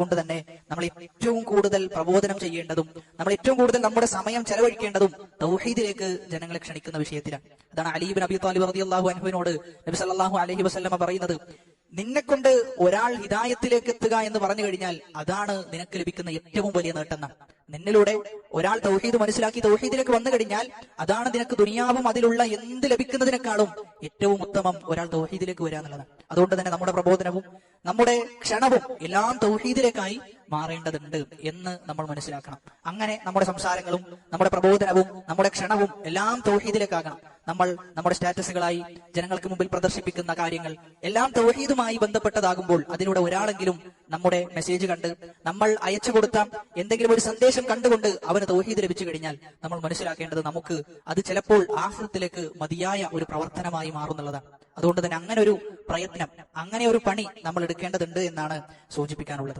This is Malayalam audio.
കൊണ്ട് തന്നെ നമ്മൾ ഏറ്റവും കൂടുതൽ പ്രബോധനം ചെയ്യേണ്ടതും നമ്മൾ ഏറ്റവും കൂടുതൽ നമ്മുടെ സമയം ചെലവഴിക്കേണ്ടതും തൗഹീദിലേക്ക് ജനങ്ങളെ ക്ഷണിക്കുന്ന വിഷയത്തിലാണ്. അതാണ് അലി ഇബ്നു അബീ ത്വാലിബ് റളിയല്ലാഹു അൻഹുവിനോട് നബി സല്ലല്ലാഹു അലൈഹി വസല്ലമ പറയുന്നത്, നിന്നെക്കൊണ്ട് ഒരാൾ ഹിദായത്തിലേക്ക് എത്തുക എന്ന് പറഞ്ഞു കഴിഞ്ഞാൽ അതാണ് നിനക്ക് ലഭിക്കുന്ന ഏറ്റവും വലിയ നേട്ടം. നിന്നിലൂടെ ഒരാൾ തൗഹീദ് മനസ്സിലാക്കി തൗഹീദിലേക്ക് വന്നു കഴിഞ്ഞാൽ അതാണ് നിനക്ക് ദുനിയാവും അതിലുള്ള എന്ത് ലഭിക്കുന്നതിനേക്കാളും ഏറ്റവും ഉത്തമം ഒരാൾ തൗഹീദിലേക്ക് വരിക എന്നുള്ളതാണ്. അതുകൊണ്ട് തന്നെ നമ്മുടെ പ്രബോധനവും നമ്മുടെ ക്ഷണവും എല്ലാം തൗഹീദിലേക്കായി മാറേണ്ടതുണ്ട് എന്ന് നമ്മൾ മനസ്സിലാക്കണം. അങ്ങനെ നമ്മുടെ സംസാരങ്ങളും നമ്മുടെ പ്രബോധനവും നമ്മുടെ ക്ഷണവും എല്ലാം തൗഹീദിലേക്കാകണം. നമ്മൾ നമ്മുടെ സ്റ്റാറ്റസുകളായി ജനങ്ങൾക്ക് മുമ്പിൽ പ്രദർശിപ്പിക്കുന്ന കാര്യങ്ങൾ എല്ലാം തൗഹീദുമായി ബന്ധപ്പെട്ടതാകുമ്പോൾ അതിലൂടെ ഒരാളെങ്കിലും നമ്മുടെ മെസ്സേജ് കണ്ട് നമ്മൾ അയച്ചു കൊടുത്ത എന്തെങ്കിലും ഒരു സന്ദേശം കണ്ടുകൊണ്ട് അവന് തൗഹീദ് ലഭിച്ചു കഴിഞ്ഞാൽ നമ്മൾ മനസ്സിലാക്കേണ്ടത് നമുക്ക് അത് ചിലപ്പോൾ ആഖിറത്തിലേക്ക് മതിയായ ഒരു പ്രവർത്തനമായി മാറുന്നുള്ളതാണ്. അതുകൊണ്ട് തന്നെ അങ്ങനെ ഒരു പ്രയത്നം, അങ്ങനെ ഒരു പണി നമ്മൾ എടുക്കേണ്ടതുണ്ട് എന്നാണ് സൂചിപ്പിക്കാനുള്ളത്.